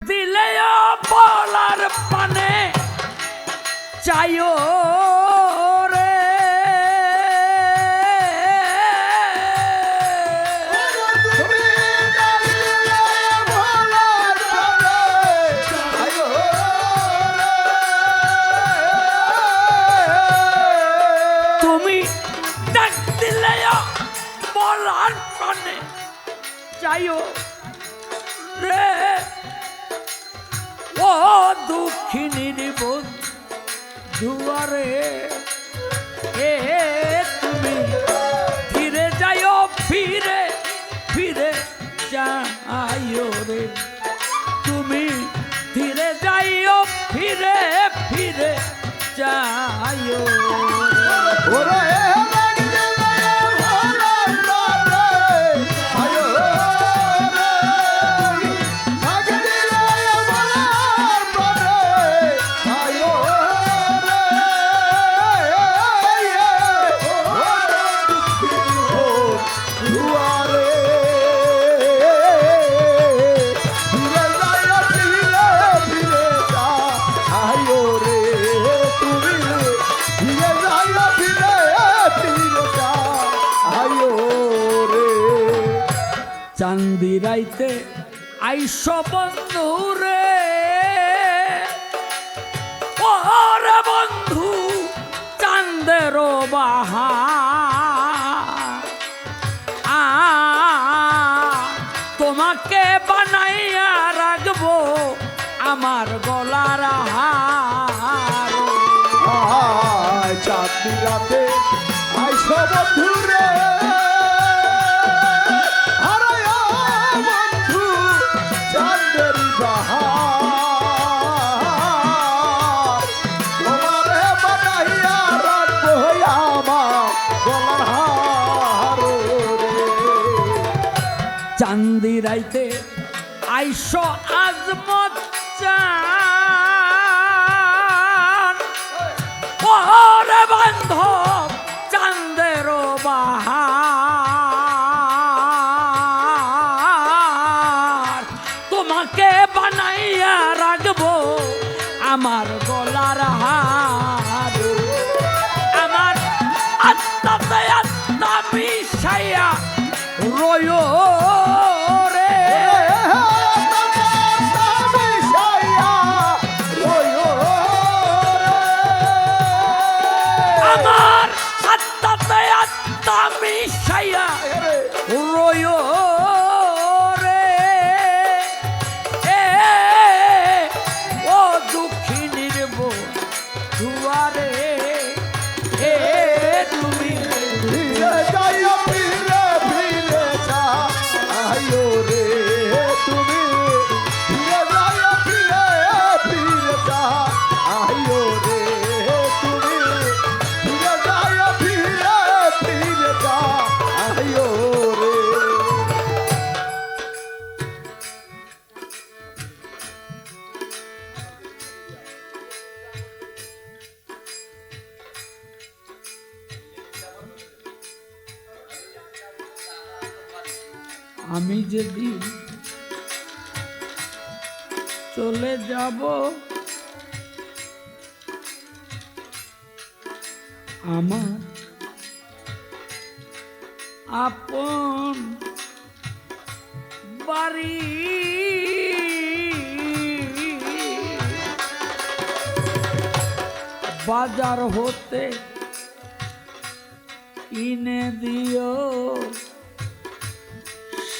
দিলেও বলার পানে চাইও রে তুমি ডাক দিলেও বলার পানে চাইও রে ও দুঃখিনীর দুয়ারে এ তুমি ফিরে যাইও ফিরে ফিরে যাইও রে তুমি ফিরে যাইও ফিরে ফিরে যাইও ওরে চান্দি রাইতে আইস বন্ধু রে ওরে বন্ধু চান্দের বাহা তোমাকে বানাইয়া রাখবো আমার গলার হার চাঁদি রাতে আইস বন্ধু রে চান্দি রাইতে আইস আজমত চান ওরে বান্ধব চান্দের বাহার তোমাকে বানাইয়া রাখবো আমার গলার হার আমার আত্মাতে আত্মা মিশাইয়া রয়ো রে আমার আত্মাতে আত্মা মিশাইয়া রয়ো রে ও দুঃখিনীর দুয়ারে এ তুমি আমি যেদিন চলে যাব আমার আপন বাড়ি বাজার হতে কিনে দিও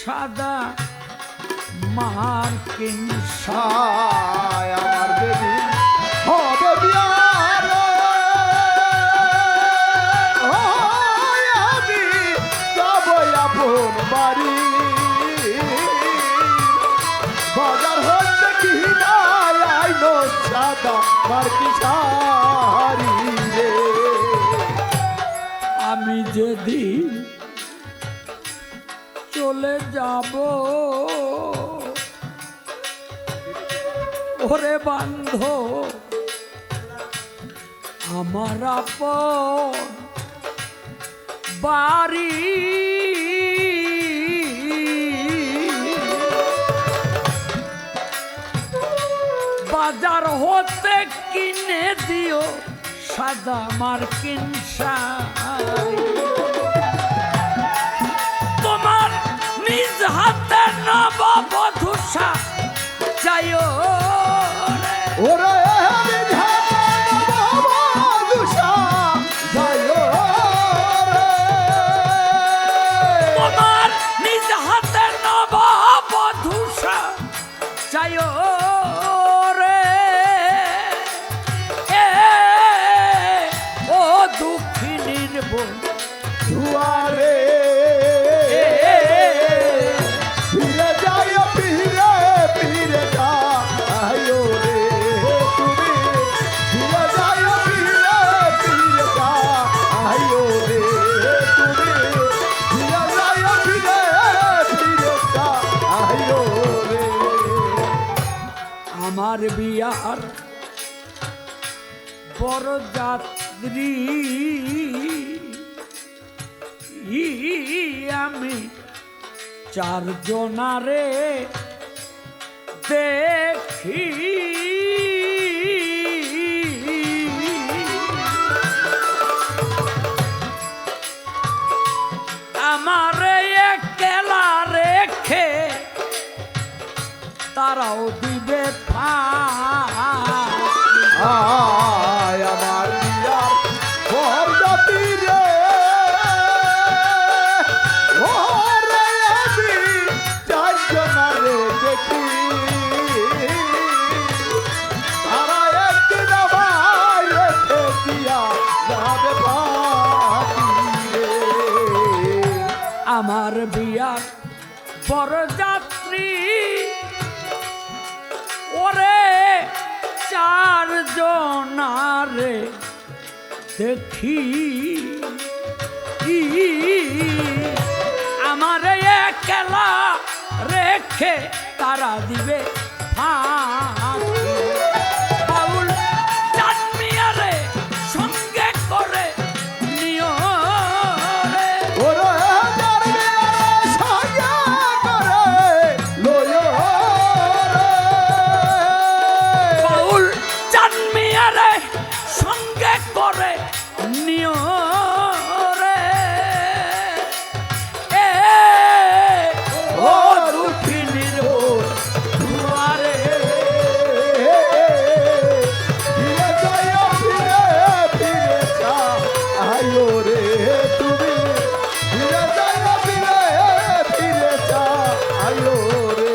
সাদা মার্কিন সায় আমার বেবি হবে বিয়ার আমি যাব আপন বাড়ি বাজার হচ্ছে কি না আইলো সাদা মার্কিন শাড়ি রে আমি যেদিন চলে যাব ওরে বান্ধব আমার আপন বাড়ি বাজার হতে কিনে দিও সাদা মার্কিন শাড়ি তোমার নিজ হাতে নববধূ চাইও ওরে বিধাতা নববধূষা যাইও রে। তোমার নিজ হাতে নববধূ চাইও রে এ ও দুঃখিনীর বোন দুয়ারে ফিরে যাই ফিরে ফিরে যাইও রে তুমি ফিরে যাই ফিরে ফিরে যাইও রে তুমি ফিরে যাই ফিরে ফিরে যাইও রে। আমার বিয়ার বরযাত্রী আমি চারজনারে দেখি আমারে একলা রেখে তারাও দিবে আয় আমার বিয়ার বরযাত্রী রে ওরে আমি চারজনারে দেখি তারা একদিন আমায় রেখে দিয়া যাবে বাকি রে। আমার বিয়ার বরযাত্রী ওরে চারজনারে দেখি আমার একলা রেখে তারা দিবে ফাঁকি বাউল চাঁদমিয়ারে সঙ্গে করে নিও রে ওরে আমার বিয়ার সঙ্গে করে লইও রে। বাউল চাঁদমিয়ারে সঙ্গে করে নিও রে এ ও দুঃখিনীর বোন দুয়ারে ফিরে যাইও ফিরে ফিরে যাইও রে তুমি ফিরে যাইও ফিরে ফিরে যাইও রে।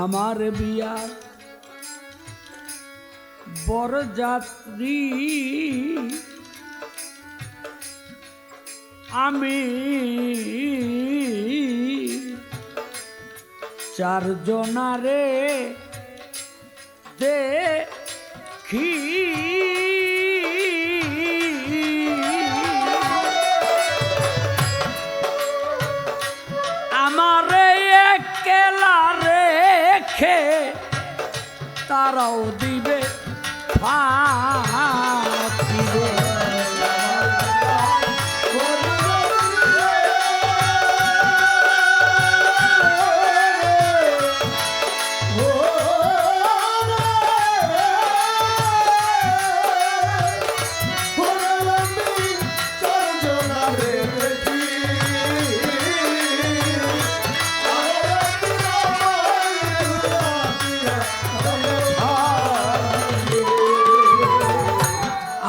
আমার বিয়া বরযাত্রী আমি চারজনারে দেখি আমারে একলা রেখে তারাও দিবে ফাঁকি রে।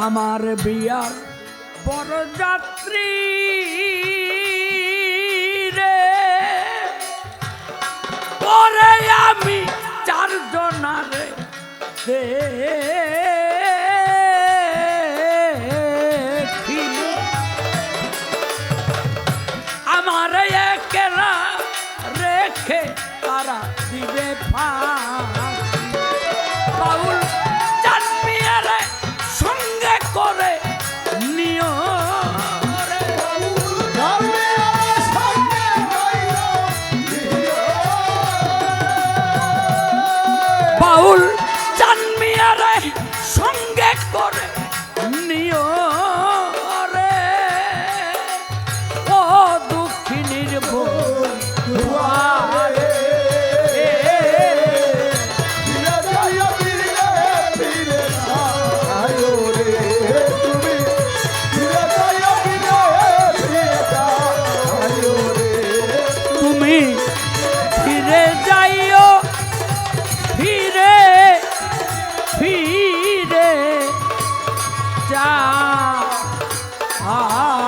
আমার বিয়ার বরযাত্রী রে পরে আমি চারজনারে দেখি আমার একলা রেখে তারা দিবে ফাঁকি বাউল চাঁদমিয়ারে সঙ্গে করে নিও রে বাউল চাঁদমিয়ারে সঙ্গে করে নিও রে ও দুঃখিনীর বোন দুয়ারে আ